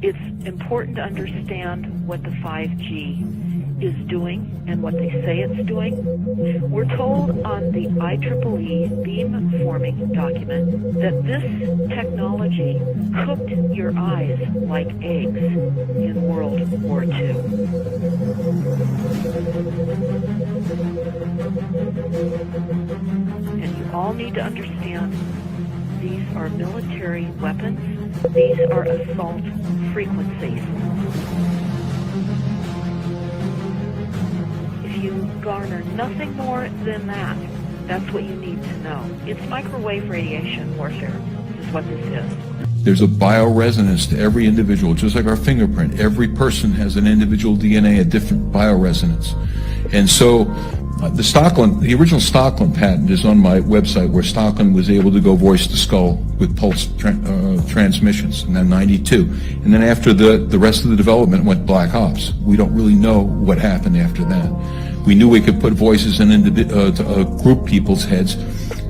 It's important to understand what the 5G is doing and what they say it's doing. We're told on the IEEE beamforming document that this technology cooked your eyes like eggs in World War II. And you all need to understand these are military weapons. These are assault frequencies. If you garner nothing more than that, that's what you need to know. It's microwave radiation warfare, is what this is. There's a bioresonance to every individual, just like our fingerprint. Every person has an individual DNA, a different bioresonance. And so the original Stockland patent is on my website, where Stockland was able to go voice to skull with pulse transmissions in 92. And then after the rest of the development went black ops. We don't really know what happened after that. We knew we could put voices in group people's heads.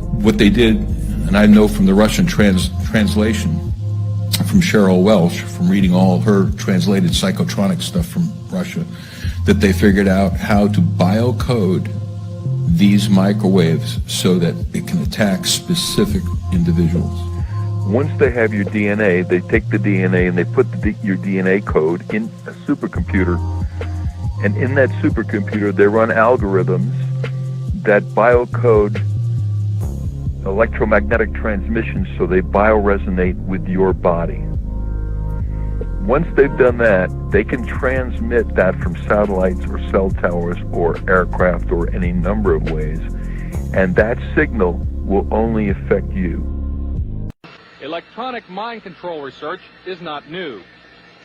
What they did, and I know from the Russian translation from Cheryl Welsh, from reading all her translated psychotronic stuff from Russia, that they figured out how to biocode these microwaves so that it can attack specific individuals. Once they have your DNA, they take the DNA and they put your DNA code in a supercomputer. And in that supercomputer, they run algorithms that biocode electromagnetic transmissions so they bioresonate with your body. Once they've done that, they can transmit that from satellites or cell towers or aircraft or any number of ways, and that signal will only affect you. Electronic mind control research is not new.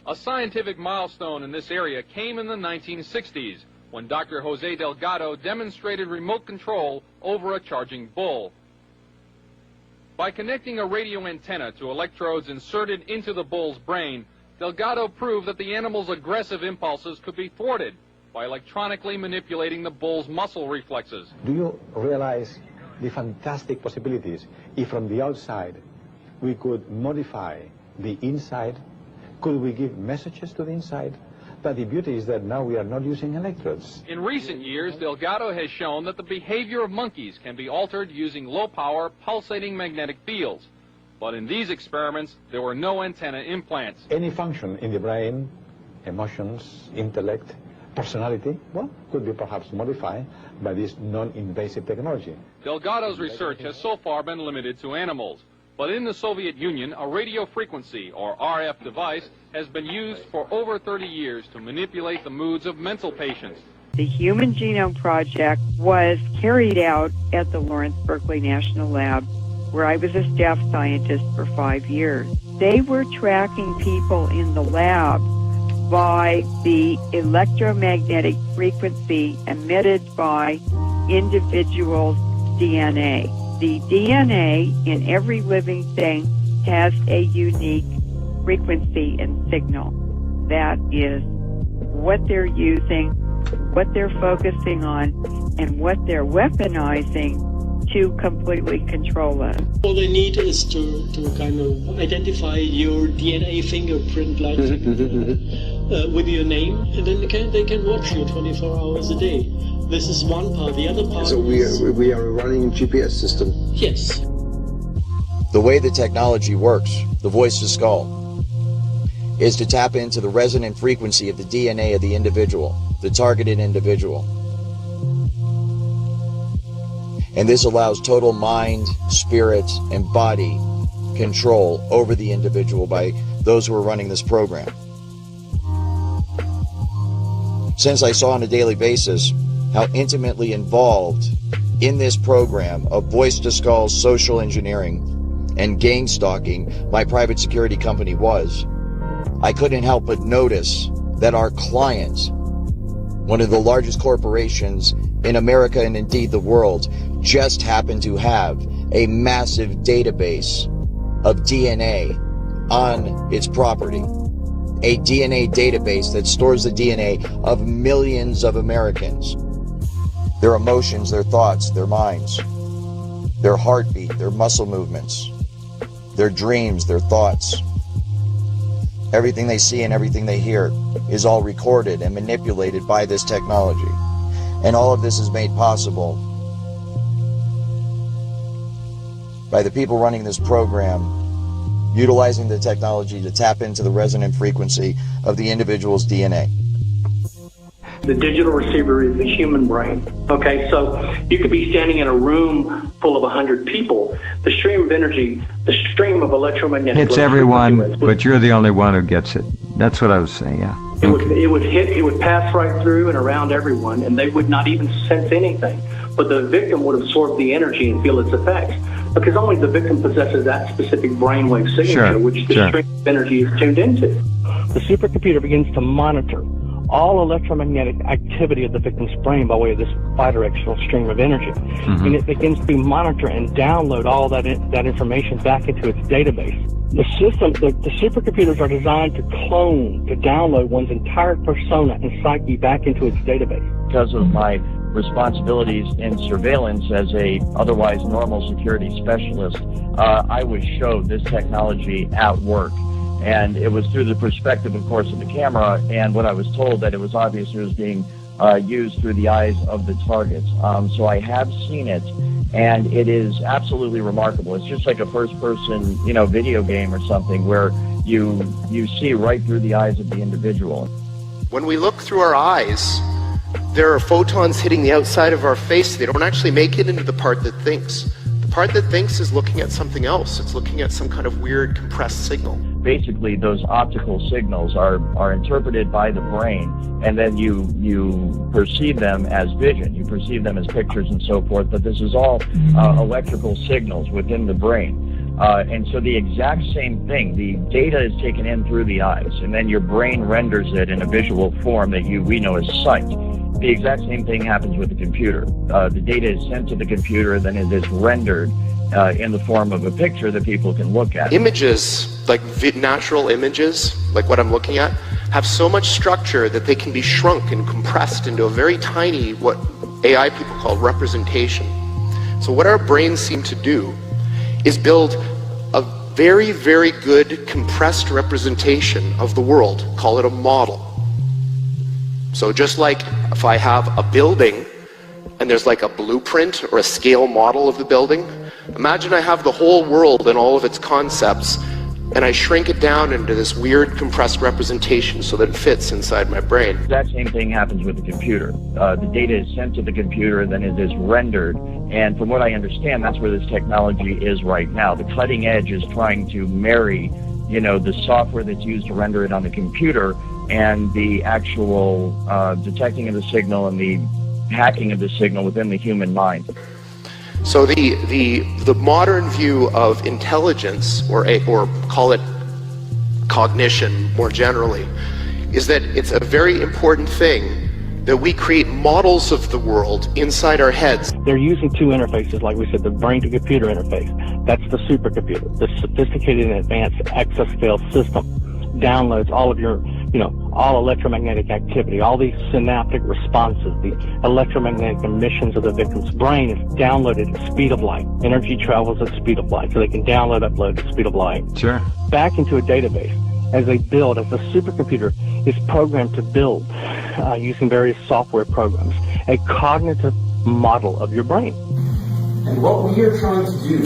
A scientific milestone in this area came in the 1960s when Dr. Jose Delgado demonstrated remote control over a charging bull. By connecting a radio antenna to electrodes inserted into the bull's brain, Delgado proved that the animal's aggressive impulses could be thwarted by electronically manipulating the bull's muscle reflexes. Do you realize the fantastic possibilities if from the outside we could modify the inside? Could we give messages to the inside? But the beauty is that now we are not using electrodes. In recent years, Delgado has shown that the behavior of monkeys can be altered using low-power, pulsating magnetic fields. But in these experiments, there were no antenna implants. Any function in the brain, emotions, intellect, personality, well, could be perhaps modified by this non-invasive technology. Delgado's research has so far been limited to animals. But in the Soviet Union, a radio frequency, or RF device, has been used for over 30 years to manipulate the moods of mental patients. The Human Genome Project was carried out at the Lawrence Berkeley National Lab, where I was a staff scientist for 5 years. They were tracking people in the lab by the electromagnetic frequency emitted by individuals' DNA. The DNA in every living thing has a unique frequency and signal. That is what they're using, what they're focusing on, and what they're weaponizing to completely control us. All they need is to kind of identify your DNA fingerprint like with your name, and then they can watch you 24 hours a day. This is one part. The other part so we are running a GPS system? Yes. The way the technology works, the voice to skull, is to tap into the resonant frequency of the DNA of the individual, the targeted individual. And this allows total mind, spirit, and body control over the individual by those who are running this program. Since I saw on a daily basis how intimately involved in this program of voice to skull social engineering and gang stalking my private security company was, I couldn't help but notice that our client, one of the largest corporations in America and indeed the world, just happened to have a massive database of DNA on its property. A DNA database that stores the DNA of millions of Americans. Their emotions, their thoughts, their minds, their heartbeat, their muscle movements, their dreams, their thoughts. Everything they see and everything they hear is all recorded and manipulated by this technology. And all of this is made possible by the people running this program, utilizing the technology to tap into the resonant frequency of the individual's DNA. The digital receiver is the human brain. Okay, so you could be standing in a room full of 100 people. The stream of energy, the stream of electromagnetic... It's everyone, but you're the only one who gets it. That's what I was saying, yeah. It would pass right through and around everyone, and they would not even sense anything. But the victim would absorb the energy and feel its effects, because only the victim possesses that specific brainwave signature, which the stream of energy is tuned into. The supercomputer begins to monitor all electromagnetic activity of the victim's brain by way of this bidirectional stream of energy. And it begins to monitor and download all that information back into its database. The supercomputers are designed to clone, to download one's entire persona and psyche back into its database. Because of my responsibilities in surveillance as a otherwise normal security specialist, I was showed this technology at work. And it was through the perspective, of course, of the camera, and what I was told that it was obvious it was being used through the eyes of the targets. So I have seen it, and it is absolutely remarkable. It's just like a first-person, video game or something where you see right through the eyes of the individual. When we look through our eyes, there are photons hitting the outside of our face. They don't actually make it into the part that thinks. The part that thinks is looking at something else. It's looking at some kind of weird compressed signal. Basically, those optical signals are interpreted by the brain, and then you perceive them as vision. You perceive them as pictures and so forth, but this is all electrical signals within the brain. And so the exact same thing, the data is taken in through the eyes, and then your brain renders it in a visual form that we know as sight. The exact same thing happens with the computer. The data is sent to the computer, then it is rendered in the form of a picture that people can look at. Images, like natural images, like what I'm looking at, have so much structure that they can be shrunk and compressed into a very tiny, what AI people call representation. So what our brains seem to do is build a very, very good compressed representation of the world. Call it a model. So just like if I have a building and there's like a blueprint or a scale model of the building, imagine I have the whole world and all of its concepts, and I shrink it down into this weird compressed representation so that it fits inside my brain. That same thing happens with the computer. The data is sent to the computer, then it is rendered, and from what I understand, that's where this technology is right now. The cutting edge is trying to marry, the software that's used to render it on the computer and the actual detecting of the signal and the hacking of the signal within the human mind. So the modern view of intelligence, or call it cognition more generally, is that it's a very important thing that we create models of the world inside our heads. They're using two interfaces, like we said, the brain-to-computer interface. That's the supercomputer. The sophisticated and advanced exascale system downloads all of your, all electromagnetic activity, all these synaptic responses, the electromagnetic emissions of the victim's brain is downloaded at the speed of light. Energy travels at the speed of light, so they can download, upload at the speed of light. Sure. Back into a database as the supercomputer is programmed to build, using various software programs, a cognitive model of your brain. And what we are trying to do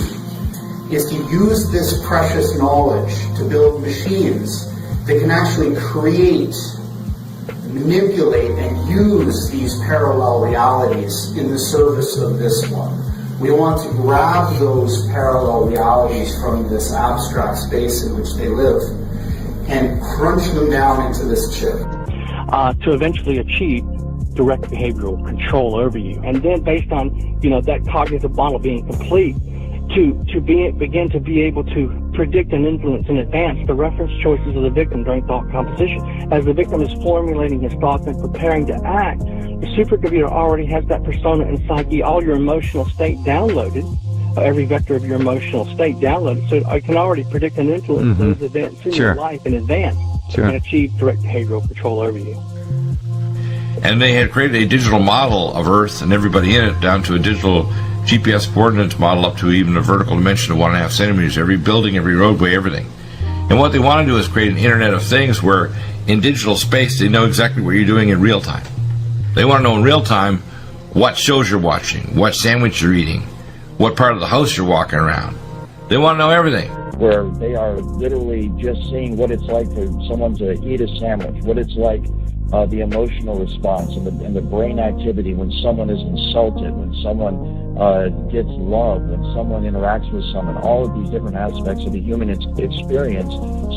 is to use this precious knowledge to build machines that can actually create, manipulate, and use these parallel realities in the service of this one. We want to grab those parallel realities from this abstract space in which they live and crunch them down into this chip. To eventually achieve direct behavioral control over you. And then based on, that cognitive model being complete, to begin to be able to predict and influence in advance the reference choices of the victim during thought composition. As the victim is formulating his thoughts and preparing to act, the supercomputer already has that persona and psyche, all your emotional state downloaded, every vector of your emotional state downloaded, so I can already predict and influence those events in your life in advance and achieve direct behavioral control over you. And they had created a digital model of Earth and everybody in it, down to a digital GPS coordinates model, up to even a vertical dimension of 1.5 centimeters, every building, every roadway, everything. And what they want to do is create an Internet of Things where in digital space they know exactly what you're doing in real time. They want to know in real time what shows you're watching, what sandwich you're eating, what part of the house you're walking around. They want to know everything. Where they are literally just seeing what it's like for someone to eat a sandwich, what it's like, the emotional response and the brain activity when someone is insulted, when someone gets love, when someone interacts with someone, all of these different aspects of the human experience,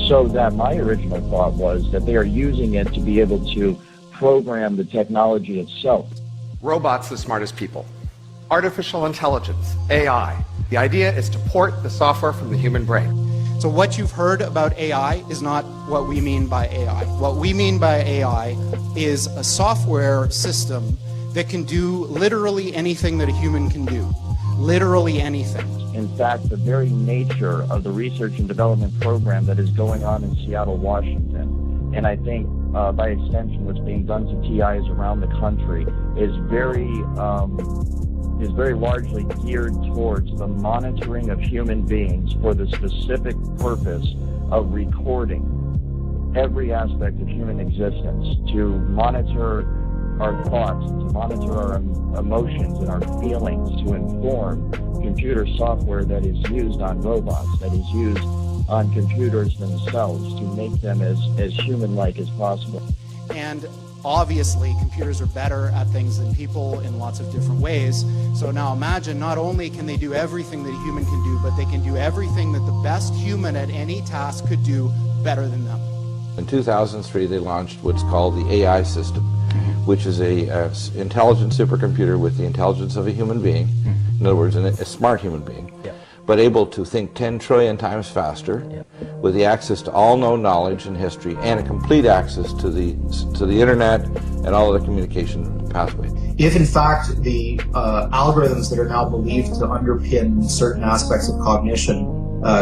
so that my original thought was that they are using it to be able to program the technology itself. Robots as smart as people. Artificial intelligence, AI. The idea is to port the software from the human brain. So what you've heard about AI is not what we mean by AI. What we mean by AI is a software system that can do literally anything that a human can do. Literally anything. In fact, the very nature of the research and development program that is going on in Seattle, Washington, and I think by extension what's being done to TIs around the country is very largely geared towards the monitoring of human beings for the specific purpose of recording every aspect of human existence, to monitor our thoughts, to monitor our emotions and our feelings, to inform computer software that is used on robots, that is used on computers themselves, to make them as human-like as possible. And obviously, computers are better at things than people in lots of different ways. So now imagine, not only can they do everything that a human can do, but they can do everything that the best human at any task could do better than them. In 2003, they launched what's called the AI system, which is a intelligent supercomputer with the intelligence of a human being. In other words, a smart human being. But able to think 10 trillion times faster, with the access to all known knowledge and history, and a complete access to the internet and all of the communication pathways. If in fact the algorithms that are now believed to underpin certain aspects of cognition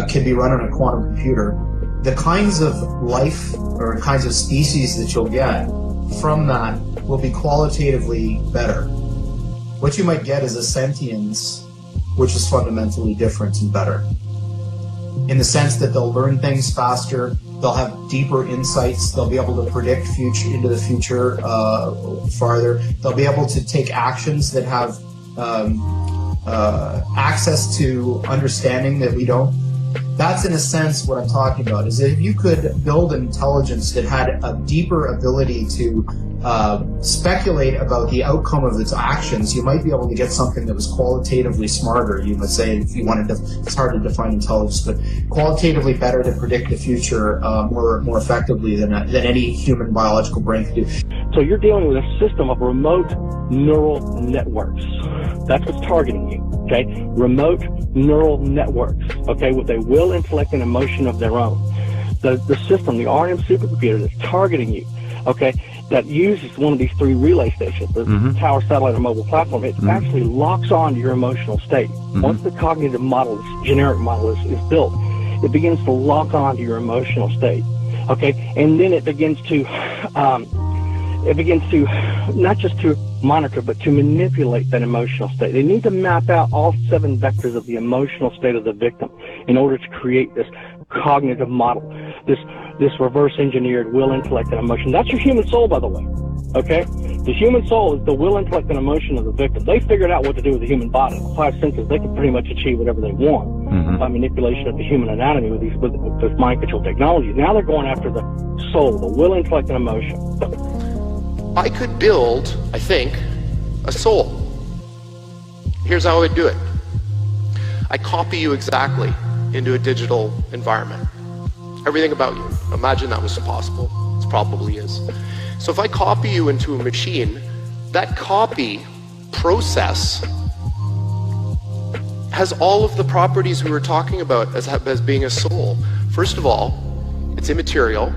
can be run on a quantum computer, the kinds of life or kinds of species that you'll get from that will be qualitatively better. What you might get is a sentience which is fundamentally different and better, in the sense that they'll learn things faster, they'll have deeper insights, they'll be able to predict into the future farther, they'll be able to take actions that have access to understanding that we don't. That's in a sense what I'm talking about, is that if you could build an intelligence that had a deeper ability to speculate about the outcome of its actions, you might be able to get something that was qualitatively smarter. You would say, if you wanted to, it's hard to define intelligence, but qualitatively better to predict the future more effectively than any human biological brain could do. So you're dealing with a system of remote neural networks. That's what's targeting you, okay? Remote neural networks, okay, with a will, intellect, and emotion of their own. The system, the RNM supercomputer that's targeting you, okay, that uses one of these three relay stations, the tower, satellite, or mobile platform, it actually locks on to your emotional state. Once the cognitive model, this generic model is built, it begins to lock on to your emotional state, okay? And then it begins to not just to monitor, but to manipulate that emotional state. They need to map out all 7 vectors of the emotional state of the victim in order to create this cognitive model, this reverse engineered will, intellect, and emotion. That's your human soul, by the way, okay? The human soul is the will, intellect, and emotion of the victim. They figured out what to do with the human body. The 5 senses, they can pretty much achieve whatever they want by manipulation of the human anatomy with mind control technology. Now they're going after the soul, the will, intellect, and emotion. I could build, I think, a soul. Here's how I would do it. I copy you exactly into a digital environment. Everything about you. Imagine that was possible. It probably is. So if I copy you into a machine, that copy process has all of the properties we were talking about as being a soul. First of all, it's immaterial,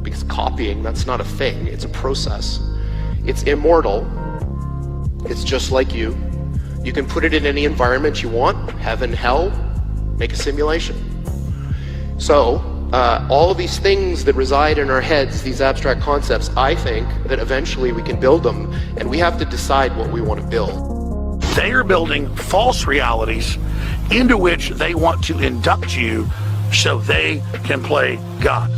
because copying, that's not a thing, it's a process. It's immortal. It's just like you. You can put it in any environment you want, heaven, hell, make a simulation. So, all of these things that reside in our heads, these abstract concepts, I think that eventually we can build them, and we have to decide what we want to build. They are building false realities into which they want to induct you so they can play God.